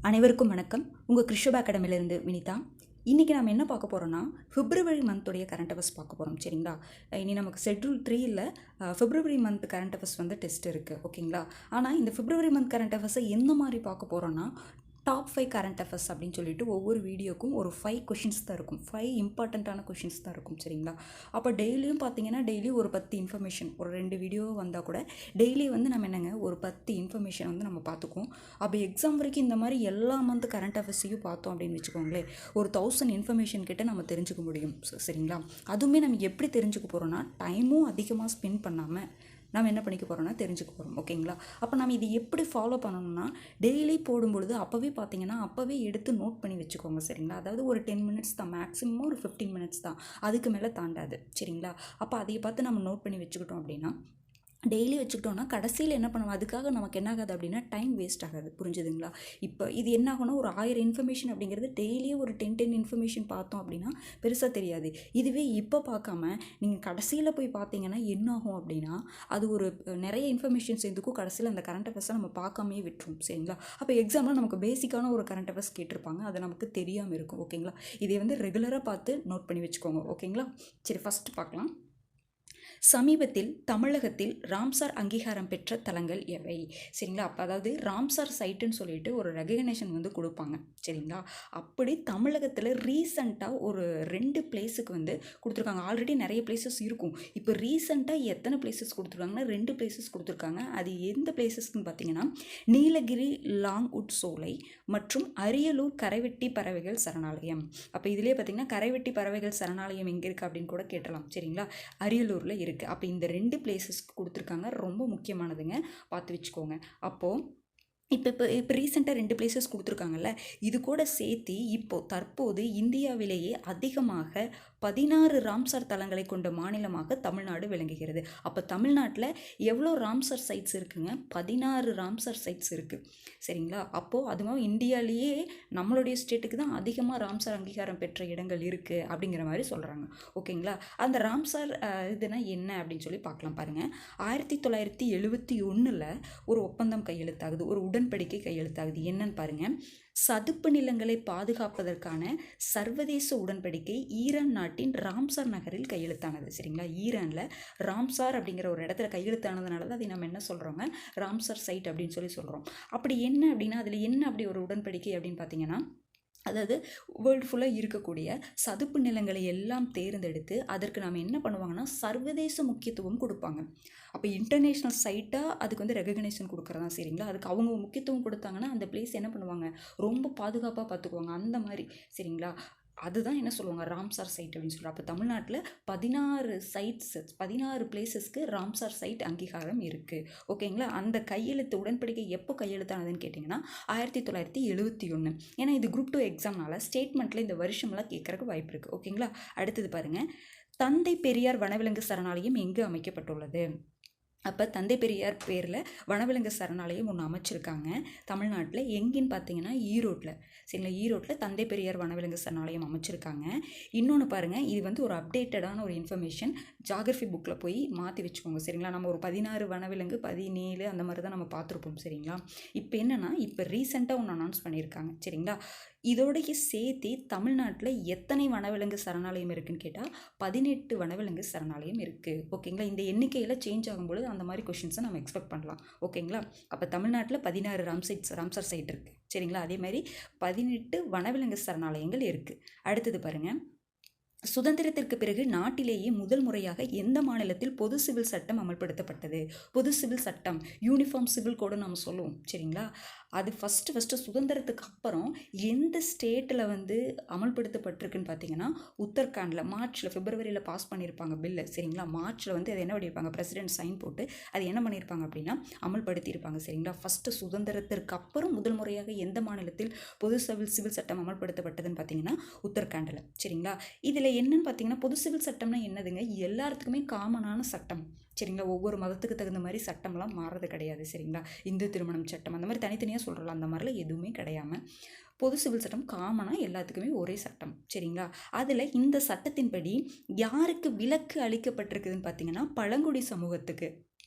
அனைவருக்கும் வணக்கம். உங்கள் கிருஷபா அகாடமிலேருந்து வினிதா. இன்றைக்கி நம்ம என்ன பார்க்க போகிறோன்னா, பிப்ரவரி மந்த்துடைய கரண்ட் அஃபேர்ஸ் பார்க்க போகிறோம். சரிங்களா? இனி நமக்கு ஷெட்யூல் 3ல் பிப்ரவரி மந்த் கரண்ட் அஃபேர்ஸ் வந்து டெஸ்ட் இருக்குது. ஓகேங்களா? ஆனால் இந்த பிப்ரவரி மந்த் கரண்ட் அஃபேர்ஸை எந்த மாதிரி பார்க்க போகிறோன்னா, டாப் 5 கரண்ட் அஃபேர்ஸ் அப்படின்னு சொல்லிட்டு ஒவ்வொரு வீடியோக்கும் ஒரு 5 கொஷின்ஸ் தான் இருக்கும். 5 இம்பார்ட்டண்ட்டான கொஷின்ஸ் தான் இருக்கும். சரிங்களா? அப்போ டெய்லியும் பார்த்தீங்கன்னா டெய்லி ஒரு 10 இன்ஃபர்மேஷன், ஒரு 2 வீடியோ வந்தால் கூட டெய்லி வந்து நம்ம என்னங்க ஒரு 10 இன்ஃபர்மேஷன் வந்து நம்ம பார்த்துக்குவோம். அப்போ எக்ஸாம் வரைக்கும் இந்த மாதிரி எல்லா மந்த் கரண்ட் அஃபேர்ஸையும் பார்த்தோம் அப்படின்னு வச்சுக்கோங்களேன், ஒரு 1000 இன்ஃபர்மேஷன் கிட்ட நம்ம தெரிஞ்சுக்க முடியும். சரிங்களா? அதுவுமே நம்ம எப்படி தெரிஞ்சுக்க போகிறோன்னா, டைமும் அதிகமாக ஸ்பெண்ட் பண்ணாமல் நம்ம என்ன பண்ணிக்க போகிறோம்னா தெரிஞ்சுக்க போகிறோம். ஓகேங்களா? அப்போ நம்ம இது எப்படி ஃபாலோ பண்ணணும்னா, டெய்லி போடும்பொழுது அப்போவே பார்த்தீங்கன்னா அப்போவே எடுத்து நோட் பண்ணி வச்சுக்கோங்க. சரிங்களா? அதாவது ஒரு 10 மினிட்ஸ் தான், மேக்ஸிமம் ஒரு 15 மினிட்ஸ் தான், அதுக்கு மேலே தாண்டாது. சரிங்களா? அப்போ அதை பார்த்து நம்ம நோட் பண்ணி வச்சுக்கிட்டோம் அப்படின்னா, டெய்லி வச்சுக்கிட்டோன்னா கடைசியில் என்ன பண்ணுவோம், அதுக்காக நமக்கு என்ன ஆகாது அப்படின்னா டைம் வேஸ்ட் ஆகாது. புரிஞ்சுதுங்களா? இப்போ இது என்ன ஆகும்னா, ஒரு 1000 இன்ஃபர்மேஷன் அப்படிங்கிறது டெய்லியே ஒரு 10 இன்ஃபர்மேஷன் பார்த்தோம் அப்படின்னா பெருசாக தெரியாது. இதுவே இப்போ பார்க்காம நீங்கள் கடைசியில் போய் பார்த்தீங்கன்னா என்ன ஆகும் அப்படின்னா, அது ஒரு நிறைய இன்ஃபர்மேஷன் சேர்ந்துக்கும், கடைசியில் அந்த கரண்ட் அஃபேர்ஸை நம்ம பார்க்காமே விட்டுரும். சரிங்களா? அப்போ எக்ஸாமில் நமக்கு பேசிக்கான ஒரு கரண்ட் அஃபேர்ஸ் கேட்டிருப்பாங்க, அது நமக்கு தெரியாமல் இருக்கும். ஓகேங்களா? இதை வந்து ரெகுலராக பார்த்து நோட் பண்ணி வச்சுக்கோங்க. ஓகேங்களா? சரி, ஃபஸ்ட்டு பார்க்கலாம். சமீபத்தில் தமிழகத்தில் ராம்சார் அங்கீகாரம் பெற்ற தலங்கள் எவை? சரிங்களா? அப்போ அதாவது ராம்சார் சைட்டுன்னு சொல்லிட்டு ஒரு ரெகக்னேஷன் வந்து கொடுப்பாங்க. சரிங்களா? அப்படி தமிழகத்தில் ரீசண்டாக ஒரு 2 பிளேஸுக்கு வந்து கொடுத்துருக்காங்க. ஆல்ரெடி நிறைய பிளேசஸ் இருக்கும். இப்போ ரீசண்டாக எத்தனை பிளேசஸ் கொடுத்துருக்காங்கன்னா 2 பிளேசஸ் கொடுத்துருக்காங்க. அது எந்த பிளேசஸ்ன்னு பார்த்தீங்கன்னா, நீலகிரி லாங்வுட் சோலை மற்றும் அரியலூர் கரைவெட்டி பறவைகள் சரணாலயம். அப்போ இதிலே பார்த்தீங்கன்னா கரைவெட்டி பறவைகள் சரணாலயம் எங்கே இருக்குது அப்படின்னு கூட கேட்டலாம். சரிங்களா? அரியலூரில் இருக்குது. அப்போ இந்த 2 பிளேசஸ்க்கு கொடுத்துருக்காங்க. ரொம்ப முக்கியமானதுங்க, பார்த்து வச்சுக்கோங்க. அப்போது இப்போ ரீசெண்டாக 2 பிளேசஸ் கொடுத்துருக்காங்கல்ல, இது கூட சேர்த்து தற்போது இந்தியாவிலேயே அதிகமாக 16 ராம்சார் தலங்களை கொண்ட மாநிலமாக தமிழ்நாடு விளங்குகிறது. அப்போ தமிழ்நாட்டில் எவ்வளோ ராம்சார் சைட்ஸ் இருக்குங்க? 16 ராம்சார் சைட்ஸ் இருக்குது. சரிங்களா? அப்போது அதுவும் இந்தியாவிலேயே நம்மளுடைய ஸ்டேட்டுக்கு தான் அதிகமாக ராம்சார் அங்கீகாரம் பெற்ற இடங்கள் இருக்குது அப்படிங்கிற மாதிரி சொல்கிறாங்க. ஓகேங்களா? அந்த ராம்சார் இதுனா என்ன அப்படின்னு சொல்லி பார்க்கலாம். பாருங்கள், 1971 ஒரு ஒப்பந்தம் கையெழுத்தாகுது, ஒரு உடன்படிக்கை கையெழுத்தாகுது. என்னன்னு பாருங்கள், சதுப்பு நிலங்களை பாதுகாப்பதற்கான சர்வதேச உடன்படிக்கை ஈரான் நாட்டின் ராம்சார் நகரில் கையெழுத்தானது. சரிங்களா? ஈரானில் ராம்சார் அப்படிங்கிற ஒரு இடத்துல கையெழுத்தானதுனால தான் அதை நம்ம என்ன சொல்கிறோங்க, ராம்சார் சைட் அப்படின்னு சொல்லி சொல்கிறோம். அப்படி என்ன அப்படின்னா, அதில் என்ன அப்படி ஒரு உடன்படிக்கை அப்படின்னு பார்த்தீங்கன்னா, அதாவது வேர்ல்டு ஃபுல்லாக இருக்கக்கூடிய சதுப்பு நிலங்களை எல்லாம் தேர்ந்தெடுத்து அதற்கு நாம் என்ன பண்ணுவாங்கன்னா சர்வதேச முக்கியத்துவம் கொடுப்பாங்க. அப்போ இன்டர்நேஷ்னல் சைட்டாக அதுக்கு வந்து ரெகக்னேஷன் கொடுக்குறதா. சரிங்களா? அதுக்கு அவங்க முக்கியத்துவம் கொடுத்தாங்கன்னா அந்த பிளேஸ் என்ன பண்ணுவாங்க, ரொம்ப பாதுகாப்பாக பார்த்துக்குவாங்க, அந்த மாதிரி. சரிங்களா? அதுதான் என்ன சொல்லுவாங்க, ராம்சார் சைட் அப்படின்னு சொல்கிறாங்க. அப்போ தமிழ்நாட்டில் 16 பிளேசஸ்க்கு ராம்சார் சைட் அங்கீகாரம் இருக்குது. ஓகேங்களா? அந்த கையெழுத்து உடன்படிக்கை எப்போ கையெழுத்தானதுன்னு கேட்டிங்கன்னா 1971. ஏன்னா இது குரூப் 2 எக்ஸாம்னால ஸ்டேட்மெண்ட்டில் இந்த வருஷமெல்லாம் கேட்குறக்கு வாய்ப்பு இருக்குது. ஓகேங்களா? அடுத்தது பாருங்கள், தந்தை பெரியார் வனவிலங்கு சரணாலயம் எங்கு அமைக்கப்பட்டுள்ளது? அப்போ தந்தை பெரியார் பேரில் வனவிலங்கு சரணாலயம் ஒன்று அமைச்சிருக்காங்க தமிழ்நாட்டில். எங்கேன்னு பார்த்தீங்கன்னா ஈரோட்டில். சரிங்களா? ஈரோட்டில் தந்தை பெரியார் வனவிலங்கு சரணாலயம் அமைச்சிருக்காங்க. இன்னொன்று பாருங்கள், இது வந்து ஒரு அப்டேட்டடான ஒரு இன்ஃபர்மேஷன், ஜாகிரஃபி புக்கில் போய் மாற்றி வச்சுக்கோங்க. சரிங்களா? நம்ம ஒரு 16 வனவிலங்கு 17 அந்த மாதிரி தான் நம்ம பார்த்துருப்போம். சரிங்களா? இப்போ என்னென்னா, இப்போ ரீசெண்டாக ஒன்று அனௌன்ஸ் பண்ணியிருக்காங்க. சரிங்களா? இதோடைய சேர்த்து தமிழ்நாட்டில் எத்தனை வனவிலங்கு சரணாலயம் இருக்குதுன்னு கேட்டால் 18 வனவிலங்கு சரணாலயம் இருக்குது. ஓகேங்களா? இந்த எண்ணிக்கையில் சேஞ்ச் ஆகும்பொழுது அந்த மாதிரி கொஷின்ஸை நம்ம எக்ஸ்பெக்ட் பண்ணலாம். ஓகேங்களா? அப்போ தமிழ்நாட்டில் 16 ராம்சார் சைட் இருக்குது. சரிங்களா? அதே மாதிரி 18 வனவிலங்கு சரணாலயங்கள் இருக்குது. அடுத்தது பாருங்கள், சுதந்திரத்திற்கு பிறகு நாட்டிலேயே முதல் முறையாக எந்த மாநிலத்தில் பொது சிவில் சட்டம் அமல்படுத்தப்பட்டது? பொது சிவில் சட்டம், யூனிஃபார்ம் சிவில் கோடு நம்ம சொல்லுவோம். சரிங்களா? அது ஃபஸ்ட்டு சுதந்திரத்துக்கு அப்புறம் எந்த ஸ்டேட்டில் வந்து அமல்படுத்தப்பட்டிருக்குன்னு பார்த்தீங்கன்னா உத்தரகாண்டில். பிப்ரவரியில் பாஸ் பண்ணியிருப்பாங்க பில்லு. சரிங்களா? மார்ச்சில் வந்து அதை என்ன பண்ணியிருப்பாங்க, பிரசிடென்ட் சைன் போட்டு அது என்ன பண்ணியிருப்பாங்க அப்படின்னா அமல்படுத்தியிருப்பாங்க. சரிங்களா? ஃபஸ்ட்டு சுதந்திரத்திற்கு அப்புறம் முதல் முறையாக எந்த மாநிலத்தில் பொது சிவில் சட்டம் அமல்படுத்தப்பட்டதுன்னு பார்த்தீங்கன்னா உத்தரகாண்டில். சரிங்களா? இதில் என்னன்னு பார்த்தீங்கன்னா, பொது சிவில் சட்டம்னா என்னதுங்க, எல்லாத்துக்குமே காமனான சட்டம். சரிங்களா? ஒவ்வொரு மதத்துக்கு தகுந்த மாதிரி சட்டம்லாம் மாறுறது கிடையாது. சரிங்களா? இந்து திருமணம் சட்டம் அந்த மாதிரி தனித்தனியாக சொல்கிறோம், அந்த மாதிரிலாம் எதுவுமே கிடையாமல் பொது சிவில் சட்டம் காமனாக எல்லாத்துக்குமே ஒரே சட்டம். சரிங்களா? அதில் இந்த சட்டத்தின்படி யாருக்கு விலக்கு அளிக்கப்பட்டிருக்குதுன்னு பார்த்தீங்கன்னா பழங்குடி சமூகத்துக்கு.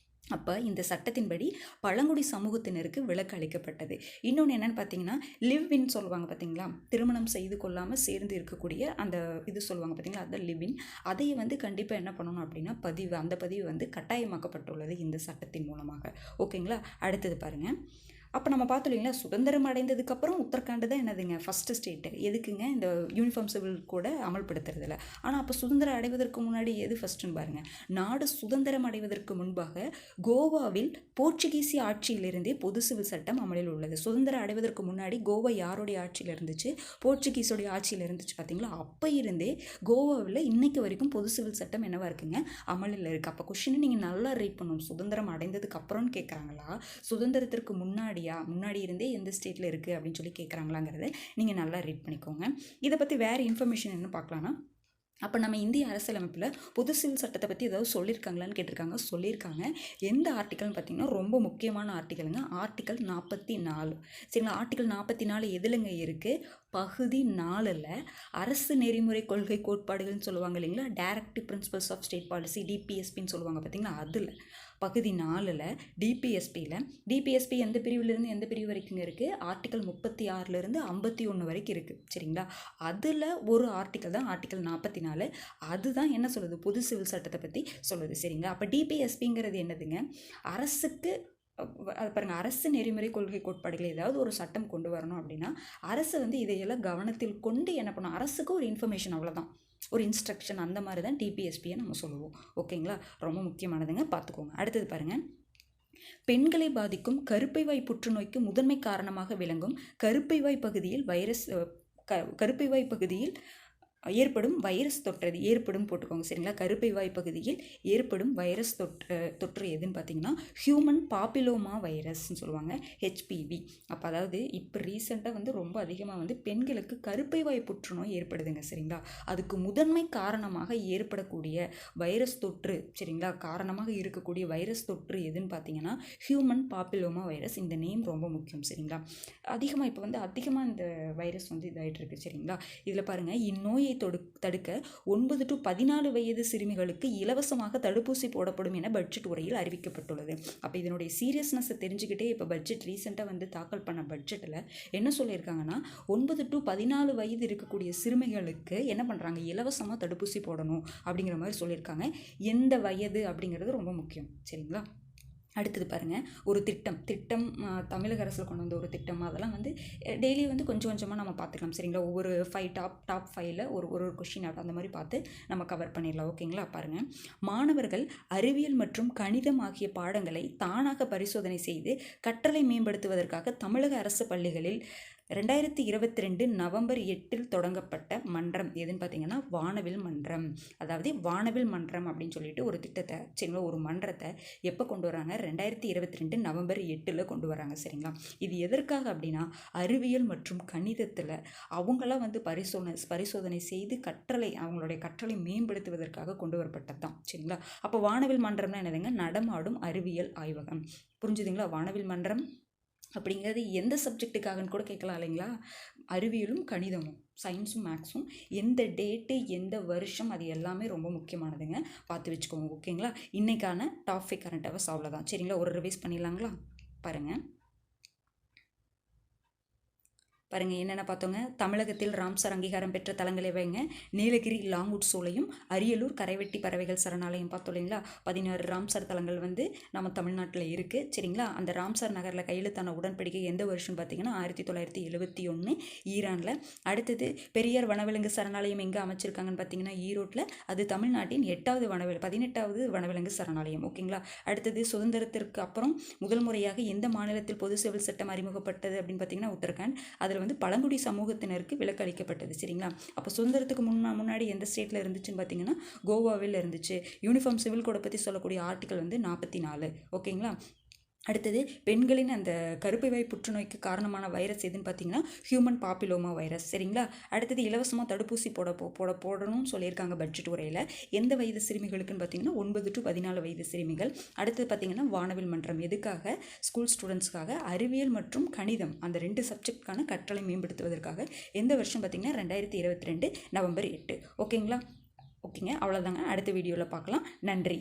அப்போ இந்த சட்டத்தின்படி பழங்குடி சமூகத்தினருக்கு விலக்கு அளிக்கப்பட்டது. இன்னொன்று என்னென்னு பார்த்தீங்கன்னா, லிவ் இன் சொல்லுவாங்க பார்த்தீங்களா, திருமணம் செய்து கொள்ளாமல் சேர்ந்து இருக்கக்கூடிய அந்த இது சொல்லுவாங்க பார்த்தீங்களா, அது லிவ் இன். அதையை வந்து கண்டிப்பாக என்ன பண்ணணும் அப்படின்னா அந்த பதிவு வந்து கட்டாயமாக்கப்பட்டுள்ளது இந்த சட்டத்தின் மூலமாக. ஓகேங்களா. அடுத்தது பாருங்கள். அப்போ நம்ம பார்த்தோம் இல்லைங்களா, சுதந்திரம் அடைந்ததுக்கப்புறம் உத்தரகாண்ட் தான் என்னதுங்க ஃபஸ்ட்டு ஸ்டேட்டு. எதுக்குங்க, இந்த யூனிஃபார்ம் சிவில் கூட அமல்படுத்துறதில்ல. ஆனால் அப்போ சுதந்திரம் அடைவதற்கு முன்னாடி எது ஃபஸ்ட்டுன்னு பாருங்கள். நாடு சுதந்திரம் அடைவதற்கு முன்பாக கோவாவில் போர்ச்சுகீசிய ஆட்சியிலிருந்தே பொது சிவில் சட்டம் அமலில் உள்ளது. சுதந்திரம் அடைவதற்கு முன்னாடி கோவா யாருடைய ஆட்சியில் இருந்துச்சு, போர்ச்சுகீஸோடைய ஆட்சியில் இருந்துச்சு பார்த்தீங்களா. அப்போ இருந்தே கோவாவில் இன்னைக்கு வரைக்கும் பொது சிவில் சட்டம் என்னவா இருக்குங்க, அமலில் இருக்குது. அப்போ கொஷினை நீங்கள் நல்லா ரீட் பண்ணணும். சுதந்திரம் அடைந்ததுக்கு அப்புறம்னு கேட்குறாங்களா, சுதந்திரத்திற்கு முன்னாடி இருந்தே எந்த ஸ்டேட்டில் இருக்குது அப்படின்னு சொல்லி கேட்குறாங்களாங்கிறத நீங்கள் நல்லா ரீட் பண்ணிக்கோங்க. இதை பற்றி வேறு இன்ஃபர்மேஷன் என்ன பார்க்கலான்னா, அப்போ நம்ம இந்திய அரசியலமைப்பில் பொது சிவில் சட்டத்தை பற்றி ஏதாவது சொல்லியிருக்காங்களான்னு கேட்டிருக்காங்க. சொல்லியிருக்காங்க. எந்த ஆர்டிக்கல்னு பார்த்தீங்கன்னா ரொம்ப முக்கியமான ஆர்டிக்கலுங்க, ஆர்டிக்கல் 44. சரிங்களா. ஆர்டிக்கல் 44 எதுலங்க இருக்குது, பகுதி 4ல் அரசு நெறிமுறை கொள்கை கோட்பாடுகள்னு சொல்லுவாங்க இல்லைங்களா, directive principles of state policy, டிபிஎஸ்பின்னு சொல்லுவாங்க பார்த்தீங்களா. அதில் பகுதி 4ல் டிபிஎஸ்பி எந்த பிரிவிலிருந்து எந்த பிரிவு வரைக்கும் இருக்குது, ஆர்டிக்கல் 36லேருந்து 51 வரைக்கும் இருக்குது. சரிங்களா. அதில் ஒரு ஆர்டிக்கல் தான் ஆர்டிக்கல் 44. அதுதான் என்ன சொல்லுது, பொது சிவில் சட்டத்தை பற்றி சொல்லுது. சரிங்களா. அப்போ டிபிஎஸ்பிங்கிறது என்னதுங்க, அரசுக்கு அது பாருங்கள், அரசு நெறிமுறை கொள்கை கோட்பாடுகள் ஏதாவது ஒரு சட்டம் கொண்டு வரணும் அப்படின்னா அரசு வந்து இதையெல்லாம் கவனத்தில் கொண்டு என்ன பண்ணணும், அரசுக்கு ஒரு இன்ஃபர்மேஷன், அவ்வளோதான், ஒரு இன்ஸ்ட்ரக்ஷன், அந்த மாதிரி தான் டிபிஎஸ்பியை நம்ம சொல்லுவோம். ஓகேங்களா. ரொம்ப முக்கியமானதுங்க, பார்த்துக்கோங்க. அடுத்தது பாருங்கள். பெண்களை பாதிக்கும் கருப்பை வாய் புற்றுநோய்க்கு முதன்மை காரணமாக விளங்கும் கருப்பை வாய் பகுதியில் ஏற்படும் வைரஸ் ஏற்படும் போட்டுக்கோங்க. சரிங்களா. கருப்பை வாய் பகுதியில் ஏற்படும் வைரஸ் தொற்று எதுன்னு பார்த்தீங்கன்னா ஹியூமன் பாப்பிலோமா வைரஸ்ன்னு சொல்லுவாங்க, ஹெச்பிவி. அப்போ அதாவது இப்போ ரீசெண்டாக வந்து ரொம்ப அதிகமாக வந்து பெண்களுக்கு கருப்பை வாய் புற்றுநோய் ஏற்படுதுங்க. சரிங்களா. அதுக்கு முதன்மை காரணமாக ஏற்படக்கூடிய வைரஸ் தொற்று, சரிங்களா, காரணமாக இருக்கக்கூடிய வைரஸ் தொற்று எதுன்னு பார்த்தீங்கன்னா ஹியூமன் பாப்பிலோமா வைரஸ். இந்த நேம் ரொம்ப முக்கியம். சரிங்களா. இப்போ அதிகமாக இந்த வைரஸ் வந்து இதாகிட்டு இருக்கு. சரிங்களா. இதில் பாருங்கள், இந்நோயை தடுக்க 9 to 14 வயது சிறுமிகளுக்கு இலவசமாக தடுப்பூசி போடப்படும் என பட்ஜெட் உரையில் அறிவிக்கப்பட்டுள்ளது. அப்போ இதனுடைய சீரியஸ்னஸை தெரிஞ்சுக்கிட்டே இப்போ பட்ஜெட் ரீசெண்டாக வந்து தாக்கல் பண்ண பட்ஜெட்டில் என்ன சொல்லியிருக்காங்கன்னா 9 to 14 வயது இருக்கக்கூடிய சிறுமிகளுக்கு என்ன பண்ணுறாங்க, இலவசமாக தடுப்பூசி போடணும் அப்படிங்கிற மாதிரி சொல்லியிருக்காங்க. எந்த வயது அப்படிங்கிறது ரொம்ப முக்கியம். சரிங்களா. அடுத்தது பாருங்கள், ஒரு திட்டம் தமிழக அரசில் கொண்டு வந்த ஒரு திட்டம். அதெல்லாம் வந்து டெய்லி வந்து கொஞ்சம் கொஞ்சமாக நம்ம பார்த்துக்கலாம். சரிங்களா. ஒவ்வொரு டாப் 5ல் ஒரு கொஷின் அந்த மாதிரி பார்த்து நம்ம கவர் பண்ணிடலாம். ஓகேங்களா. பாருங்கள், மாணவர்கள் அறிவியல் மற்றும் கணிதம் ஆகிய பாடங்களை தானாக பரிசோதனை செய்து கற்றலை மேம்படுத்துவதற்காக தமிழக அரசு பள்ளிகளில் 2022 நவம்பர் 8 தொடங்கப்பட்ட மன்றம் எதுன்னு பார்த்தீங்கன்னா வானவில் மன்றம். அதாவது வானவில் மன்றம் அப்படின்னு சொல்லிட்டு ஒரு திட்டத்தை, சரிங்களா, ஒரு மன்றத்தை எப்போ கொண்டு வராங்க, 2022 நவம்பர் 8 கொண்டு வராங்க. சரிங்களா. இது எதற்காக அப்படின்னா அறிவியல் மற்றும் கணிதத்தில் அவங்களாம் வந்து பரிசோதனை செய்து அவங்களுடைய கற்றலை மேம்படுத்துவதற்காக கொண்டு வரப்பட்டது தான். சரிங்களா. அப்போ வானவில் மன்றம்னா என்னதுங்க, நடமாடும் அறிவியல் ஆய்வகம். புரிஞ்சுதுங்களா. வானவில் மன்றம் அப்படிங்கிறது எந்த சப்ஜெக்ட்டுக்காகன்னு கூட கேட்கலாம் இல்லைங்களா. அறிவியலும் கணிதமும் சயின்ஸும் மேக்ஸும் எந்த டேட்டு எந்த வருஷம் அது எல்லாமே ரொம்ப முக்கியமானதுங்க, பார்த்து வச்சுக்கோங்க. ஓகேங்களா. இன்றைக்கான டாப் 5 கரண்ட் அவர்ஸ் அவ்வளோதான். சரிங்களா. ஒரு ரிவைஸ் பண்ணிடலாங்களா. பாருங்கள் என்னென்ன பார்த்தோங்க. தமிழகத்தில் ராம்சார் அங்கீகாரம் பெற்ற தலங்களை வைங்க. நீலகிரி லாங்குட் சோலையும் அரியலூர் கரைவெட்டி பறவைகள் சரணாலயம் பார்த்தோம் இல்லைங்களா. 16 ராம்சார் தலங்கள் வந்து நம்ம தமிழ்நாட்டில் இருக்குது. சரிங்களா. அந்த ராம்சார் நகரில் கையெழுத்தான உடன்படிக்கை எந்த வருஷம் பார்த்தீங்கன்னா 1971 ஈரானில். அடுத்தது பெரியார் வனவிலங்கு சரணாலயம் எங்கே அமைச்சிருக்காங்கன்னு பார்த்தீங்கன்னா ஈரோட்டில். அது தமிழ்நாட்டின் 18வது வனவிலங்கு சரணாலயம். ஓகேங்களா. அடுத்தது சுதந்திரத்திற்கு அப்புறம் முதல் முறையாக எந்த மாநிலத்தில் பொது சிவில் சட்டம் அறிமுகப்பட்டது அப்படின்னு பார்த்தீங்கன்னா உத்தரகாண்ட். அதில் வந்து பழங்குடி சமூகத்தினருக்கு விலக்கு அளிக்கப்பட்டது. சரிங்களா. அப்போ சுதந்திரத்துக்கு முன்னாடி எந்த ஸ்டேட்டில் இருந்துச்சுன்னு பார்த்தீங்கன்னா கோவாவில் இருந்துச்சு. யூனிஃபார்ம் சிவில் கோடை பற்றி சொல்லக்கூடிய ஆர்டிக்கல் வந்து 44. ஓகேங்களா. அடுத்தது பெண்களின் அந்த கருப்பை வாய் புற்றுநோய்க்கு காரணமான வைரஸ் எதுன்னு பார்த்தீங்கன்னா ஹியூமன் பாப்பிலோமா வைரஸ். சரிங்களா. அடுத்தது இலவசமாக தடுப்பூசி போடணும்னு சொல்லியிருக்காங்க பட்ஜெட் உரையில். எந்த வயது சிறுமிகளுக்குன்னு பார்த்தீங்கன்னா 9 to 14 வயது சிறுமிகள். அடுத்தது பார்த்தீங்கன்னா வானவில் மன்றம் எதுக்காக, ஸ்கூல் ஸ்டூடெண்ட்ஸ்க்காக அறிவியல் மற்றும் கணிதம் அந்த 2 சப்ஜெக்டுக்கான கற்றலை மேம்படுத்துவதற்காக. எந்த வருஷம் பார்த்தீங்கன்னா 2022 நவம்பர் 8. ஓகேங்களா. ஓகேங்க, அவ்வளோதாங்க. அடுத்த வீடியோவில் பார்க்கலாம். நன்றி.